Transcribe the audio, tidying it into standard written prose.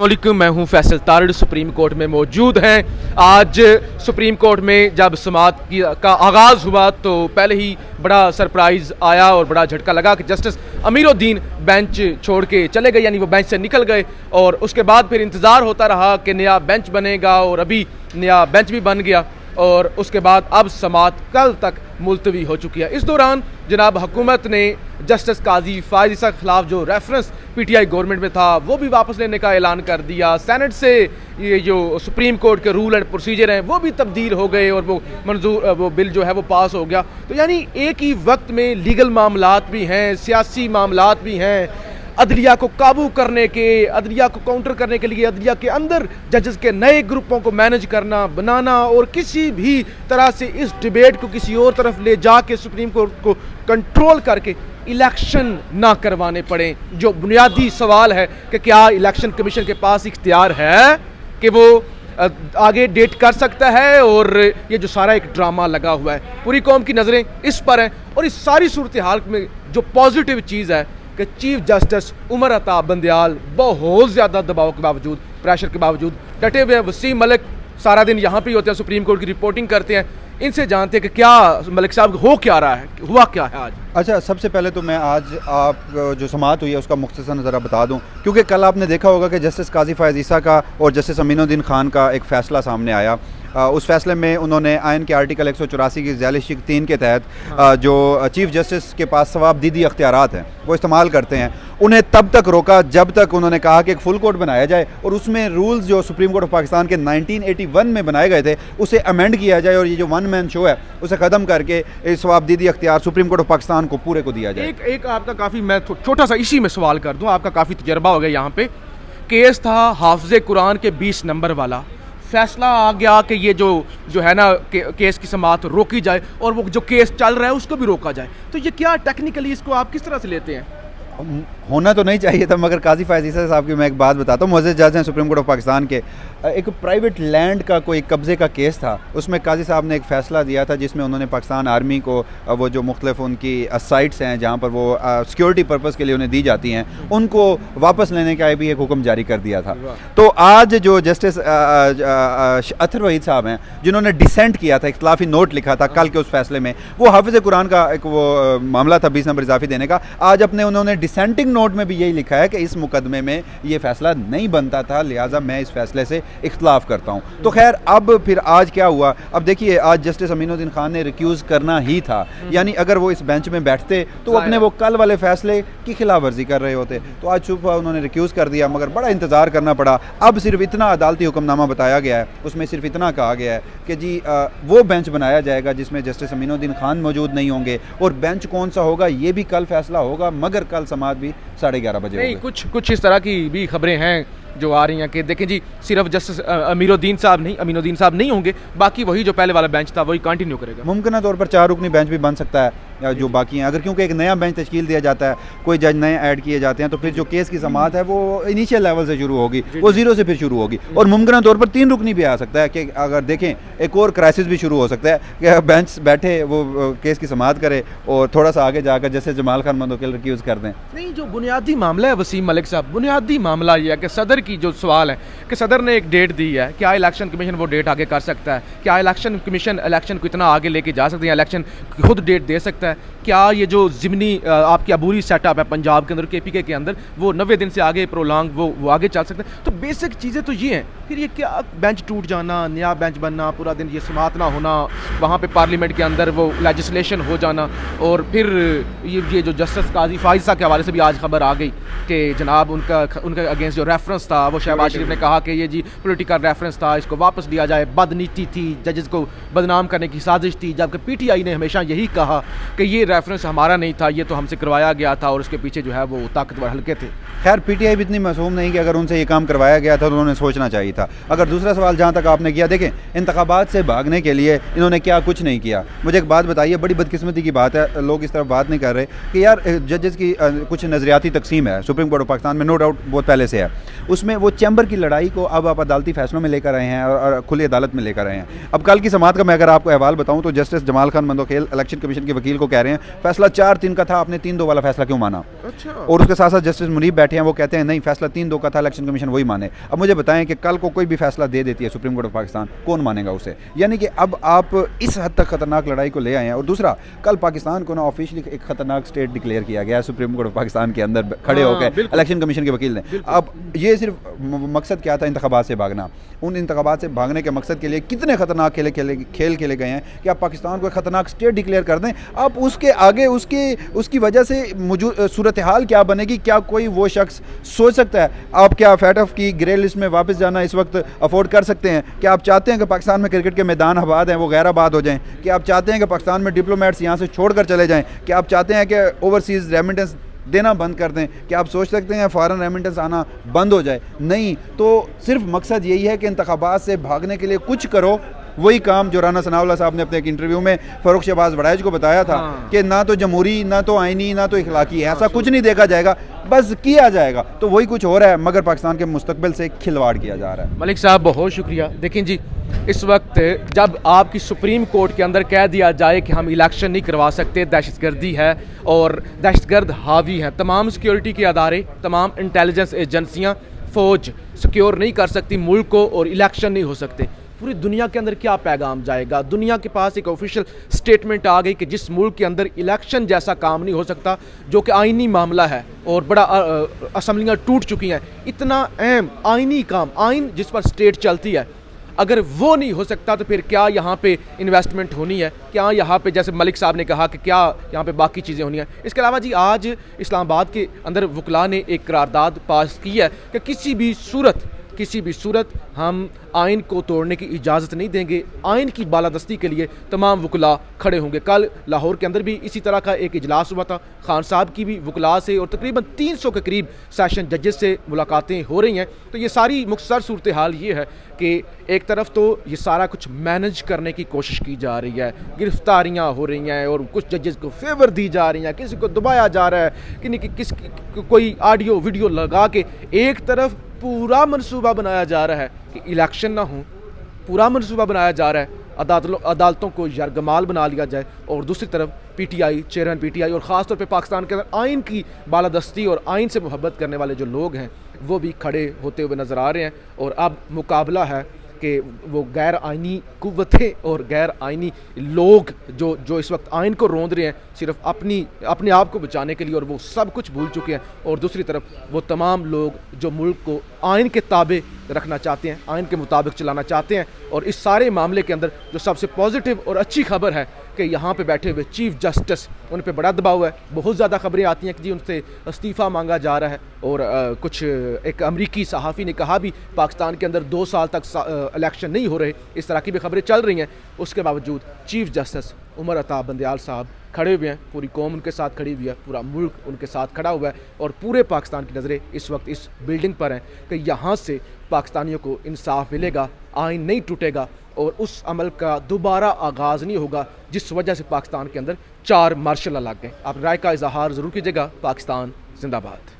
वालेकुम, मैं हूं फैसल तारड़। सुप्रीम कोर्ट में मौजूद हैं। आज सुप्रीम कोर्ट में जब समाअत का आगाज़ हुआ तो पहले ही बड़ा सरप्राइज़ आया और बड़ा झटका लगा कि जस्टिस अमीरुद्दीन बेंच छोड़ के चले गए, यानी वो बेंच से निकल गए। और उसके बाद फिर इंतज़ार होता रहा कि नया बेंच बनेगा और अभी नया बेंच भी बन गया और उसके बाद अब समाअत कल तक मुलतवी हो चुकी है। इस दौरान जनाब हुकूमत ने जस्टिस काजी फ़ायज़ ईसा के ख़िलाफ़ जो रेफरेंस पीटीआई गवर्नमेंट में था वो भी वापस लेने का ऐलान कर दिया। सेनेट से ये जो सुप्रीम कोर्ट के रूल एंड प्रोसीजर हैं वो भी तब्दील हो गए और वो बिल जो है वो पास हो गया। तो यानी एक ही वक्त में लीगल मामलात भी हैं, सियासी मामलात भी हैं, अदलिया को काबू करने के, अदलिया को काउंटर करने के लिए अदलिया के अंदर जजेस के नए ग्रुपों को मैनेज करना, बनाना और किसी भी तरह से इस डिबेट को किसी और तरफ ले जाके सुप्रीम कोर्ट को कंट्रोल करके इलेक्शन ना करवाने पड़े। जो बुनियादी सवाल है कि क्या इलेक्शन कमीशन के पास इख्तियार है कि वो आगे डेट कर सकता है। और ये जो सारा एक ड्रामा लगा हुआ है, पूरी कौम की नज़रें इस पर हैं। और इस सारी सूरत हाल में जो पॉजिटिव चीज़ है कि चीफ जस्टिस उमर अता बंदयाल बहुत ज़्यादा दबाव के बावजूद, प्रेशर के बावजूद डटे हुए हैं। वसीम मलिक सारा दिन यहाँ पे ही होते हैं, सुप्रीम कोर्ट की रिपोर्टिंग करते हैं। इनसे जानते हैं कि क्या मलिक साहब हो क्या रहा है, हुआ क्या है आज। अच्छा, सबसे पहले तो मैं आज आप जो समाअत हुई है उसका मुख्तसर ज़रा बता दूं, क्योंकि कल आपने देखा होगा कि जस्टिस काजी फ़ायज़ ईसा का और जस्टिस अमीनुद्दीन खान का एक फ़ैसला सामने आया। उस फैसले में उन्होंने आइन के आर्टिकल 184 की ज़ालिश 3 के तहत जो चीफ़ जस्टिस के पास सवाबदीदी अख्तियारात हैं वो इस्तेमाल करते हैं, उन्हें तब तक रोका जब तक उन्होंने कहा कि एक फुल कोर्ट बनाया जाए और उसमें रूल्स जो सुप्रीम कोर्ट ऑफ पाकिस्तान के 1981 में बनाए गए थे उसे अमेंड किया जाए और ये जो वन मैन शो है उसे ख़त्म करके सवाबदीदी अख्तियार सुप्रीम कोर्ट ऑफ पाकिस्तान को पूरे को दिया जाए। एक आपका काफ़ी, मैं छोटा सा इसी में सवाल कर दूँ, आपका काफ़ी तजर्बा हो गया यहाँ पे। केस था हाफ़िज़ कुरान के 20 नंबर वाला, फैसला आ गया कि ये जो है ना केस की समाअत रोकी जाए और वो जो केस चल रहा है उसको भी रोका जाए। तो ये क्या टेक्निकली इसको आप किस तरह से लेते हैं? होना तो नहीं चाहिए था, मगर काजी फ़ायज़ ईसा साहब की मैं एक बात बताता हूँ। मुअज़्ज़ज़ जज हैं सुप्रीम कोर्ट ऑफ पाकिस्तान के, एक प्राइवेट लैंड का कोई कब्ज़े का केस था, उसमें काजी साहब ने एक फ़ैसला दिया था जिसमें उन्होंने पाकिस्तान आर्मी को वो जो मुख्तलिफ उनकी साइट्स हैं जहाँ पर वो सिक्योरिटी पर्पज़ के लिए उन्हें दी जाती हैं उनको वापस लेने का भी एक हुक्म जारी कर दिया था। तो आज जो जस्टिस अतर वहीद साहब हैं जिन्होंने डिसेंट किया था, इख्तिलाफी नोट लिखा था कल के उस फैसले में, वो हाफ़िज़ कुरान का एक वो मामला था 20 नंबर इजाफी देने का, आज अपने उन्होंने डिसेंटिंग नोट में भी यही लिखा है कि इस मुकदमे में ये फैसला नहीं बनता था, लिहाजा मैं इस फैसले से इख्तिलाफ करता हूँ। तो खैर अब फिर आज क्या हुआ, अब देखिए आज जस्टिस अमीनुद्दीन खान ने रिक्यूज़ करना ही था, यानी अगर वो इस बेंच में बैठते तो अपने वो कल वाले फैसले की खिलाफ वर्जी कर रहे होते। तो आज सुबह उन्होंने रिक्यूज़ कर दिया, मगर बड़ा इंतज़ार करना पड़ा। अब सिर्फ इतना अदालती हुक्मनामा बताया गया है, उसमें सिर्फ इतना कहा गया है कि जी वो बेंच बनाया जाएगा जिसमें जस्टिस अमीनुद्दीन खान मौजूद नहीं होंगे, और बेंच कौन सा होगा ये भी कल फैसला होगा, मगर कल समाअत भी 11:30 बजे नहीं, कुछ इस तरह की भी खबरें हैं जो आ रही हैं कि देखें जी सिर्फ जस्टिस अमीनुद्दीन साहब नहीं होंगे, बाकी वही जो पहले वाला बेंच था वही कंटिन्यू करेगा। मुमकिन तौर पर 4 रुकनी बेंच भी बन सकता है जो बाकी हैं, अगर क्योंकि एक नया बेंच तश्कील दिया जाता है, कोई जज नए ऐड किए जाते हैं, तो फिर जो केस की समाअत है वो इनिशियल लेवल से शुरू होगी, वो 0 से फिर शुरू होगी। और मुमकिन तौर पर 3 रुकनी भी आ सकता है कि अगर देखें एक और क्राइसिस भी शुरू हो सकता है कि बेंच बैठे वो केस की समाअत करे और थोड़ा सा आगे जाकर जैसे जमाल खान मंदोकिल रिक्यूज़ कर दें। नहीं, जो बुनियादी मामला है वसीम मलिक साहब, बुनियादी मामला ये है कि सदर की जो सवाल है कि सदर ने एक डेट दी है, क्या इलेक्शन कमीशन वो डेट आगे कर सकता है? क्या इलेक्शन कमीशन इलेक्शन को इतना आगे लेके जा सकते हैं, इलेक्शन खुद डेट दे सकता है? क्या ये जो ज़िमनी आपकी अबूरी सेटअप है पंजाब के अंदर, केपीके के अंदर, वो 90 दिन से आगे प्रोलॉन्ग वो आगे चल सकते हैं? तो बेसिक चीज़ें तो ये हैं। फिर ये क्या बेंच टूट जाना, नया बेंच बनना, पूरा दिन ये समाअत ना होना, वहाँ पे पार्लियामेंट के अंदर वो लेजिस्लेशन हो जाना, और फिर ये जो जस्टिस काजी फ़ायज़ ईसा के हवाले से भी आज खबर आ गई कि जनाब उनका अगेंस्ट जो रेफरेंस था वो शहबाज शरीफ ने कहा कि ये जी पॉलिटिकल रेफरेंस था, इसको वापस लिया जाए, बदनीति थी, जजेस को बदनाम करने की साजिश थी, जबकि पीटीआई ने हमेशा यही कहा कि ये रेफरेंस हमारा नहीं था, ये तो हमसे करवाया गया था और उसके पीछे जो है वो ताकतवर हल्के थे। खैर पीटीआई भी इतनी मासूम नहीं कि अगर उनसे ये काम करवाया गया था तो उन्होंने सोचना चाहिए था। अगर दूसरा सवाल जहाँ तक आपने किया, देखें इंतखाबात से भागने के लिए इन्होंने क्या कुछ नहीं किया। मुझे एक बात बताइए, बड़ी बदकिस्मती की बात है, लोग इस तरफ बात नहीं कर रहे कि यार जजेस की कुछ नज़रियाती तकसीम है सुप्रीम कोर्ट ऑफ पाकिस्तान में, नो डाउट बहुत पहले से है। اس میں وہ چیمبر کی لڑائی کو اب آپ عدالتی فیصلوں میں لے کر آئے ہیں اور کھلی عدالت میں لے کر آئے ہیں. اب کل کی سماعت کا میں اگر آپ کو احوال بتاؤں تو justice Jamal Khan Mandokhel election commission کے وکیل کو کہہ رہے ہیں فیصلہ 4-3 کا تھا, آپ نے 3-2 والا فیصلہ کیوں مانا؟ اور اس کے ساتھ ساتھ جسٹس منیب بیٹھے ہیں, وہ کہتے ہیں نہیں فیصلہ 3-2 کا تھا, الیکشن کمیشن وہی مانے. اب مجھے بتائیں کہ کل کو کوئی بھی فیصلہ دے دیتی ہے سپریم کورٹ آف پاکستان, کون مانے گا اسے؟ یعنی کہ اب آپ اس حد تک خطرناک لڑائی کو لے آئے ہیں. اور دوسرا, کل پاکستان کو نا آفیشلی ایک خطرناک اسٹیٹ ڈکلیئر کیا گیا ہے سپریم کورٹ آف پاکستان کے اندر کھڑے ہو کے الیکشن کمیشن کے وکیل نے. اب یہ صرف مقصد کیا تھا؟ انتخابات سے بھاگنا. ان انتخابات سے بھاگنے کے مقصد کے لیے کتنے خطرناک کھیل کھیلے گئے ہیں کہ آپ پاکستان کو ایک خطرناک اسٹیٹ ڈکلیئر کر دیں. آپ اس کے آگے اس کی وجہ سے صورتحال کیا بنے گی؟ کیا کوئی وہ شخص سوچ سکتا ہے؟ آپ کیا فیٹ آف کی گرے لسٹ میں واپس جانا اس وقت افورڈ کر سکتے ہیں؟ کیا آپ چاہتے ہیں کہ پاکستان میں کرکٹ کے میدان آباد ہیں وہ غیر آباد ہو جائیں؟ کیا آپ چاہتے ہیں کہ پاکستان میں ڈپلومیٹس یہاں سے چھوڑ کر چلے جائیں؟ کیا آپ چاہتے ہیں کہ اوورسیز ریمیٹنس دینا بند کر دیں؟ کہ آپ سوچ سکتے ہیں فارن ریمیٹنس آنا بند ہو جائے؟ نہیں. تو صرف مقصد یہی ہے کہ انتخابات سے بھاگنے کے لیے کچھ کرو. وہی کام جو رانا ثناء اللہ صاحب نے اپنے ایک انٹرویو میں فاروق شہباز وڑائچ کو بتایا تھا کہ نہ تو جمہوری, نہ تو آئینی, نہ تو اخلاقی, ایسا کچھ نہیں دیکھا جائے گا, بس کیا جائے گا. تو وہی کچھ ہو رہا ہے, مگر پاکستان کے مستقبل سے کھلواڑ کیا جا رہا ہے. ملک صاحب بہت شکریہ. دیکھیں جی, اس وقت جب آپ کی سپریم کورٹ کے اندر کہہ دیا جائے کہ ہم الیکشن نہیں کروا سکتے, دہشت گردی ہے اور دہشت گرد حاوی ہیں, تمام سیکیورٹی کے ادارے, تمام انٹیلیجنس ایجنسیاں, فوج سیکیور نہیں کر سکتی ملک کو اور الیکشن نہیں ہو سکتے, پوری دنیا کے اندر کیا پیغام جائے گا؟ دنیا کے پاس ایک آفیشیل سٹیٹمنٹ آ گئی کہ جس ملک کے اندر الیکشن جیسا کام نہیں ہو سکتا, جو کہ آئینی معاملہ ہے اور بڑا اسمبلیاں ٹوٹ چکی ہیں, اتنا اہم آئینی کام, آئین جس پر سٹیٹ چلتی ہے, اگر وہ نہیں ہو سکتا تو پھر کیا یہاں پہ انویسٹمنٹ ہونی ہے؟ کیا یہاں پہ, جیسے ملک صاحب نے کہا کہ کیا یہاں پہ باقی چیزیں ہونی ہیں؟ اس کے علاوہ جی آج اسلام آباد کے اندر وکلاء نے ایک قرارداد پاس کی ہے کہ کسی بھی صورت ہم آئین کو توڑنے کی اجازت نہیں دیں گے. آئین کی بالادستی کے لیے تمام وکلاء کھڑے ہوں گے. کل لاہور کے اندر بھی اسی طرح کا ایک اجلاس ہوا تھا, خان صاحب کی بھی وکلاء سے اور تقریباً 300 کے قریب سیشن ججز سے ملاقاتیں ہو رہی ہیں. تو یہ ساری مختصر صورتحال یہ ہے کہ ایک طرف تو یہ سارا کچھ مینج کرنے کی کوشش کی جا رہی ہے, گرفتاریاں ہو رہی ہیں اور کچھ ججز کو فیور دی جا رہی ہیں, کسی کو دبایا جا رہا ہے, کوئی آڈیو ویڈیو لگا کے ایک طرف پورا منصوبہ بنایا جا رہا ہے کہ الیکشن نہ ہوں, پورا منصوبہ بنایا جا رہا ہے عدالتوں کو یرغمال بنا لیا جائے, اور دوسری طرف P T I, chairman P T I اور خاص طور پہ پاکستان کے اندر آئین کی بالادستی اور آئین سے محبت کرنے والے جو لوگ ہیں وہ بھی کھڑے ہوتے ہوئے نظر آ رہے ہیں. اور اب مقابلہ ہے کہ وہ غیر آئینی قوتیں اور غیر آئینی لوگ جو اس وقت آئین کو روند رہے ہیں صرف اپنے آپ کو بچانے کے لیے, اور وہ سب کچھ بھول چکے ہیں, اور دوسری طرف وہ تمام لوگ جو ملک کو آئین کے تابع رکھنا چاہتے ہیں, آئین کے مطابق چلانا چاہتے ہیں. اور اس سارے معاملے کے اندر جو سب سے پازیٹیو اور اچھی خبر ہے کہ یہاں پہ بیٹھے ہوئے چیف جسٹس, ان پہ بڑا دباؤ ہے. بہت زیادہ خبریں آتی ہیں کہ جی ان سے استعفیٰ مانگا جا رہا ہے, اور کچھ ایک امریکی صحافی نے کہا بھی پاکستان کے اندر 2 سال تک الیکشن نہیں ہو رہے, اس طرح کی بھی خبریں چل رہی ہیں. اس کے باوجود چیف جسٹس عمر عطا بندیال صاحب کھڑے ہوئے ہیں, پوری قوم ان کے ساتھ کھڑی ہوئی ہے, پورا ملک ان کے ساتھ کھڑا ہوا ہے, اور پورے پاکستان کی نظریں اس وقت اس بلڈنگ پر ہیں کہ یہاں سے پاکستانیوں کو انصاف ملے گا, آئین نہیں ٹوٹے گا, اور اس عمل کا دوبارہ آغاز نہیں ہوگا جس وجہ سے پاکستان کے اندر 4 مارشل لا لگ گئے. آپ رائے کا اظہار ضرور کیجیے گا. پاکستان زندہ باد.